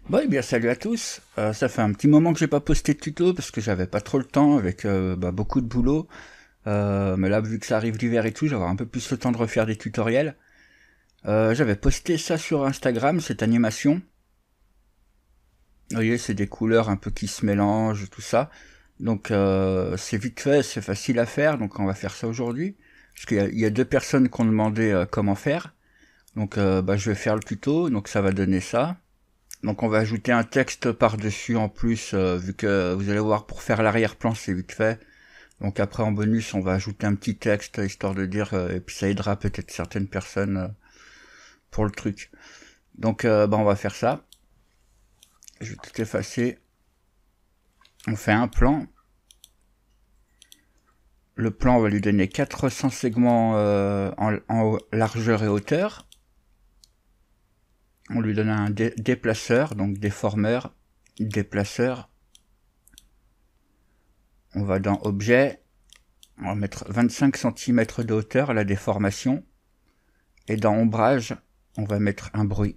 Bon, eh bien, salut à tous. Ça fait un petit moment que j'ai pas posté de tuto parce que j'avais pas trop le temps avec beaucoup de boulot. Mais là, vu que ça arrive l'hiver et tout, j'aurai un peu plus le temps de refaire des tutoriels. J'avais posté ça sur Instagram, cette animation. Vous voyez, c'est des couleurs un peu qui se mélangent, tout ça. Donc c'est vite fait, c'est facile à faire, donc on va faire ça aujourd'hui. Parce qu'il y a deux personnes qui ont demandé comment faire. Donc je vais faire le tuto, donc ça va donner ça. Donc on va ajouter un texte par-dessus en plus, vu que vous allez voir pour faire l'arrière-plan c'est vite fait. Donc après en bonus on va ajouter un petit texte histoire de dire, et puis ça aidera peut-être certaines personnes pour le truc. Donc on va faire ça. Je vais tout effacer. On fait un plan. Le plan on va lui donner 400 segments en largeur et hauteur. On lui donne un déplaceur, donc déformeur, déplaceur. On va dans objet. On va mettre 25 cm de hauteur à la déformation. Et dans ombrage, on va mettre un bruit.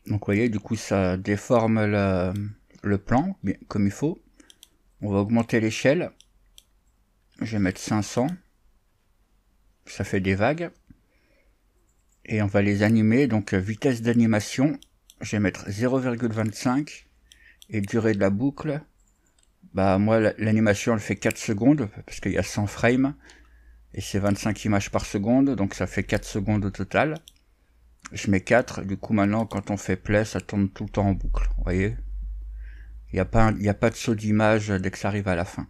Donc vous voyez, du coup ça déforme le plan comme il faut. On va augmenter l'échelle. Je vais mettre 500. Ça fait des vagues. Et on va les animer. Donc vitesse d'animation, je vais mettre 0,25. Et durée de la boucle, moi l'animation elle fait 4 secondes parce qu'il y a 100 frames. Et c'est 25 images par seconde, donc ça fait 4 secondes au total. Je mets 4, du coup maintenant quand on fait play, ça tourne tout le temps en boucle, vous voyez. Il n'y a pas de saut d'image dès que ça arrive à la fin.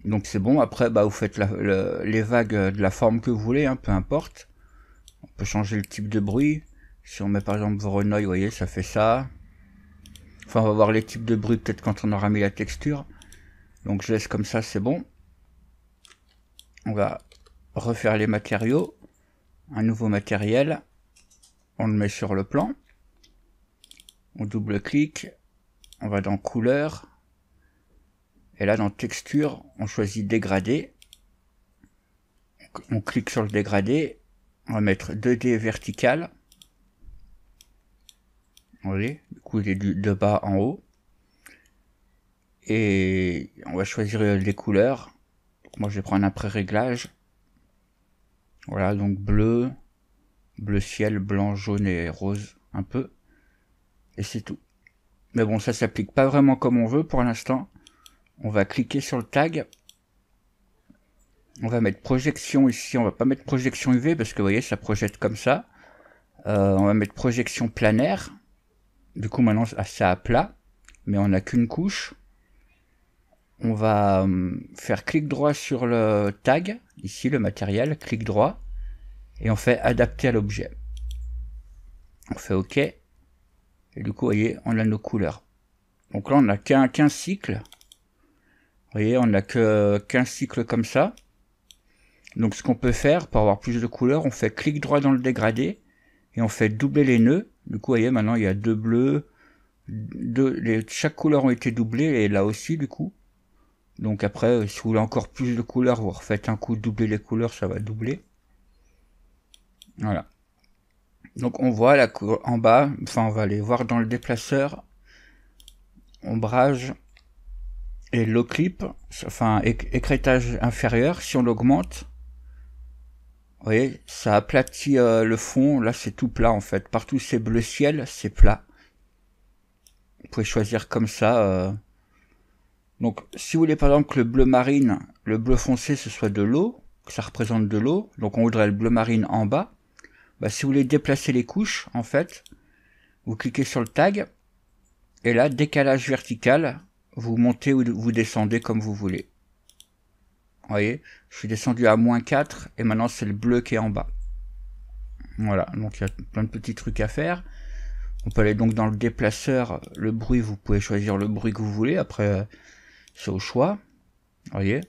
Donc c'est bon, après vous faites les vagues de la forme que vous voulez, hein, peu importe. On peut changer le type de bruit. Si on met par exemple Voronoi, vous voyez, ça fait ça. Enfin on va voir les types de bruit peut-être quand on aura mis la texture. Donc je laisse comme ça, c'est bon. On va refaire les matériaux. Un nouveau matériel. On le met sur le plan. On double-clique. On va dans couleur. Et là dans texture, on choisit dégradé. On clique sur le dégradé. On va mettre 2D vertical. Vous voyez, du coup il est de bas en haut. Et on va choisir les couleurs. Donc moi je vais prendre un pré-réglage. Voilà, donc bleu, bleu ciel, blanc, jaune et rose un peu. Et c'est tout. Mais bon, ça s'applique pas vraiment comme on veut pour l'instant. On va cliquer sur le tag. On va mettre projection ici. On va pas mettre projection UV parce que vous voyez, ça projette comme ça. On va mettre projection planaire. Du coup, maintenant, ça à plat. Mais on n'a qu'une couche. On va faire clic droit sur le tag. Ici, le matériel. Clic droit. Et on fait adapter à l'objet. On fait OK. Et du coup, vous voyez, on a nos couleurs. Donc là, on n'a qu'un cycle. Vous voyez, on n'a qu'un cycle comme ça. Donc ce qu'on peut faire, pour avoir plus de couleurs, on fait clic droit dans le dégradé, et on fait doubler les nœuds. Du coup, vous voyez, maintenant il y a deux bleus, chaque couleur ont été doublées, et là aussi, du coup. Donc après, si vous voulez encore plus de couleurs, vous refaites un coup, doubler les couleurs, ça va doubler. Voilà. Donc on voit là en bas, enfin on va aller voir dans le déplaceur, ombrage, et low clip, enfin écrêtage inférieur, si on l'augmente, vous voyez, ça aplatit le fond. Là, c'est tout plat en fait. Partout c'est bleu ciel, c'est plat. Vous pouvez choisir comme ça. Donc, si vous voulez par exemple que le bleu marine, le bleu foncé, ce soit de l'eau, que ça représente de l'eau, donc on voudrait le bleu marine en bas. Si vous voulez déplacer les couches, en fait, vous cliquez sur le tag, et là, décalage vertical, vous montez ou vous descendez comme vous voulez. Vous voyez, je suis descendu à -4, et maintenant c'est le bleu qui est en bas. Voilà, donc il y a plein de petits trucs à faire. On peut aller donc dans le déplaceur, le bruit, vous pouvez choisir le bruit que vous voulez, après c'est au choix, vous voyez.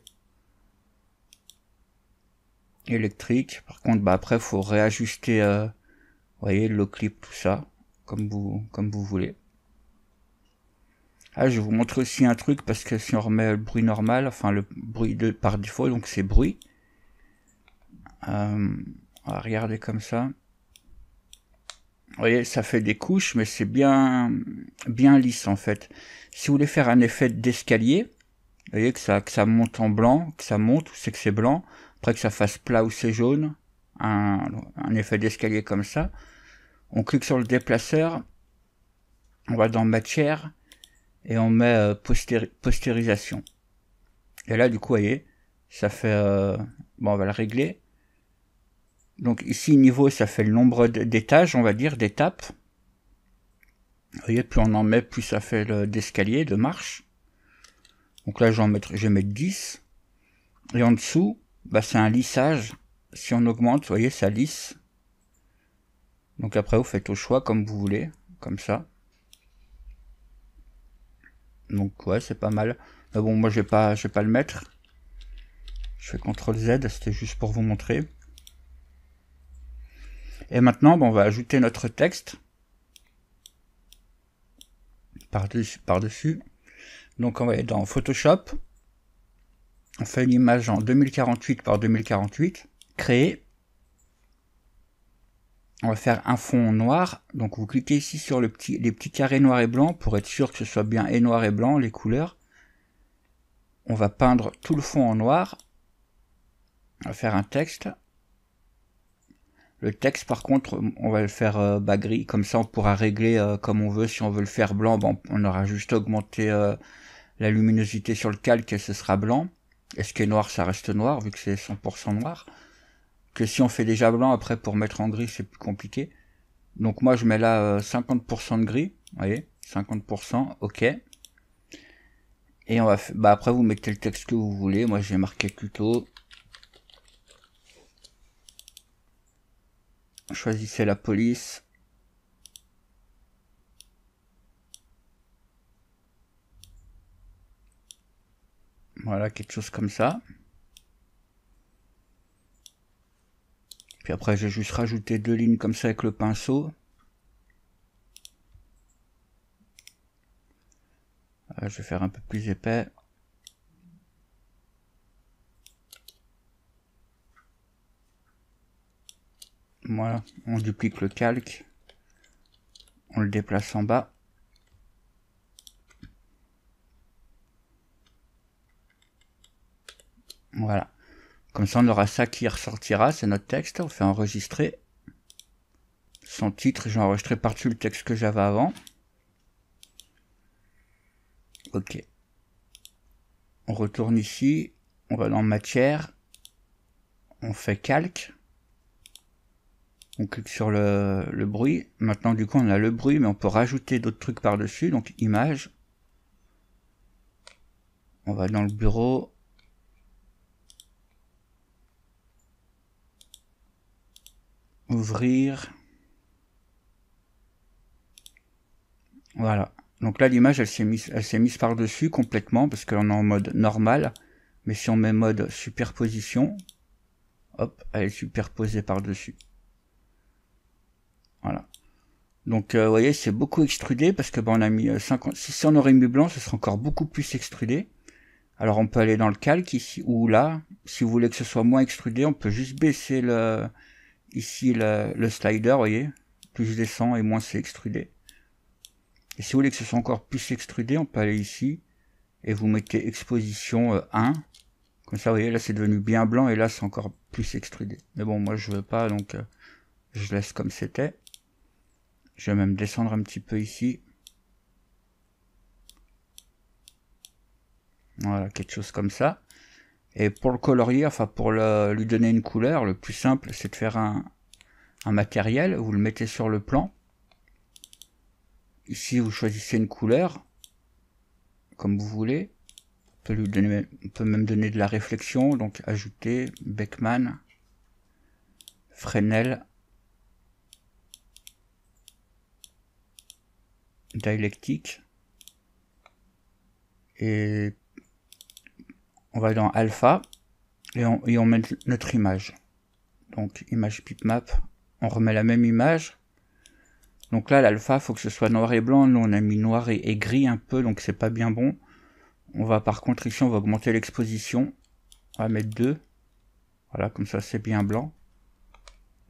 Électrique, par contre après il faut réajuster, vous voyez, le clip, tout ça, comme vous voulez. Ah, je vais vous montrer aussi un truc, parce que si on remet le bruit normal, enfin le bruit par défaut, donc c'est bruit. On va regarder comme ça. Vous voyez, ça fait des couches, mais c'est bien lisse en fait. Si vous voulez faire un effet d'escalier, vous voyez que ça monte en blanc, que ça monte, c'est que c'est blanc, après que ça fasse plat ou c'est jaune, un effet d'escalier comme ça. On clique sur le déplaceur, on va dans matière, et on met postérisation. Et là, du coup, vous voyez, ça fait... bon, on va le régler. Donc ici, niveau, ça fait le nombre d'étages, on va dire, d'étapes. Vous voyez, plus on en met, plus ça fait d'escalier, de marche. Donc là, je vais mettre 10. Et en dessous, bah, c'est un lissage. Si on augmente, vous voyez, ça lisse. Donc après, vous faites au choix comme vous voulez, comme ça. Donc ouais, c'est pas mal. Mais bon, moi, je vais pas le mettre. Je fais CTRL Z, c'était juste pour vous montrer. Et maintenant, on va ajouter notre texte par-dessus. Donc on va aller dans Photoshop. On fait une image en 2048 par 2048. Créer. On va faire un fond noir. Donc vous cliquez ici sur les petits carrés noirs et blancs pour être sûr que ce soit bien et noir et blanc, les couleurs. On va peindre tout le fond en noir. On va faire un texte. Le texte, par contre, on va le faire gris. Comme ça, on pourra régler comme on veut. Si on veut le faire blanc, on aura juste augmenté la luminosité sur le calque et ce sera blanc. Et ce qui est noir, ça reste noir, vu que c'est 100% noir. Que si on fait déjà blanc, après, pour mettre en gris, c'est plus compliqué. Donc moi, je mets là 50% de gris. Vous voyez, 50%, ok. Et on va après, vous mettez le texte que vous voulez. Moi, j'ai marqué tuto. Choisissez la police. Voilà, quelque chose comme ça. Puis après, j'ai juste rajouté 2 lignes comme ça avec le pinceau. Je vais faire un peu plus épais. Voilà, on duplique le calque. On le déplace en bas. Voilà. Comme ça, on aura ça qui ressortira. C'est notre texte. On fait enregistrer. Son titre, j'ai enregistré par-dessus le texte que j'avais avant. Ok. On retourne ici. On va dans matière. On fait calque. On clique sur le bruit. Maintenant, du coup, on a le bruit, mais on peut rajouter d'autres trucs par-dessus. Donc, image. On va dans le bureau. Ouvrir. Voilà. Donc là, l'image, elle s'est mise par-dessus complètement, parce qu'on est en mode normal. Mais si on met mode superposition, hop, elle est superposée par-dessus. Voilà. Donc, vous voyez, c'est beaucoup extrudé, parce que on a mis 50... Si on aurait mis blanc, ce serait encore beaucoup plus extrudé. Alors, on peut aller dans le calque, ici, ou là. Si vous voulez que ce soit moins extrudé, on peut juste baisser ici, le slider, vous voyez. Plus je descends, et moins c'est extrudé. Et si vous voulez que ce soit encore plus extrudé, on peut aller ici, et vous mettez exposition 1. Comme ça, vous voyez, là c'est devenu bien blanc, et là c'est encore plus extrudé. Mais bon, moi je veux pas, donc je laisse comme c'était. Je vais même descendre un petit peu ici. Voilà, quelque chose comme ça. Et pour le colorier, enfin pour lui donner une couleur, le plus simple c'est de faire un matériel, vous le mettez sur le plan. Ici vous choisissez une couleur, comme vous voulez. On peut même donner de la réflexion, donc ajouter Beckman, Fresnel, dialectique, et on va dans alpha et on met notre image. Donc image bitmap, on remet la même image. Donc là l'alpha faut que ce soit noir et blanc, nous on a mis noir et gris un peu, donc c'est pas bien bon. On va par contre ici on va augmenter l'exposition, on va mettre 2. Voilà, comme ça c'est bien blanc.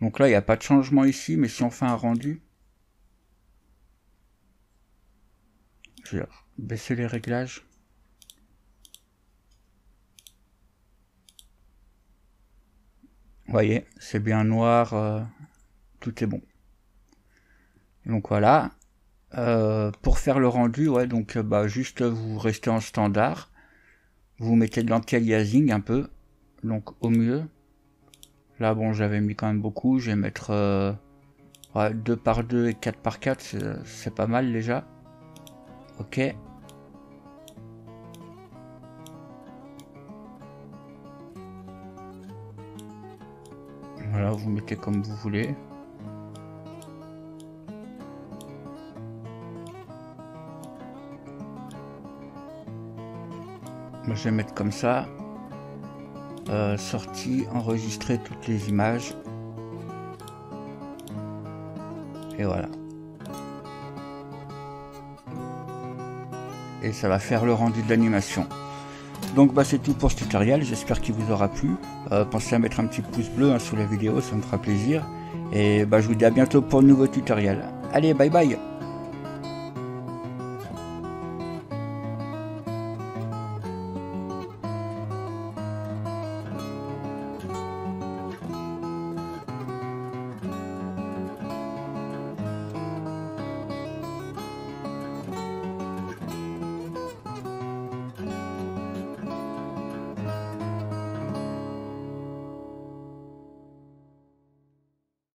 Donc là il n'y a pas de changement ici, mais si on fait un rendu, je vais baisser les réglages. Vous voyez, c'est bien noir, tout est bon. Donc voilà. Pour faire le rendu, ouais, donc juste vous restez en standard. Vous mettez de l'anti-aliasing un peu, donc au mieux. Là bon, j'avais mis quand même beaucoup, je vais mettre 2 par 2 et 4 par 4, c'est pas mal déjà. Ok. Voilà, vous mettez comme vous voulez. Moi, je vais mettre comme ça. Sortie, enregistrer toutes les images. Et voilà. Et ça va faire le rendu de l'animation. Donc c'est tout pour ce tutoriel, j'espère qu'il vous aura plu. Pensez à mettre un petit pouce bleu sous la vidéo, ça me fera plaisir. Et je vous dis à bientôt pour de nouveaux tutoriels. Allez, bye bye!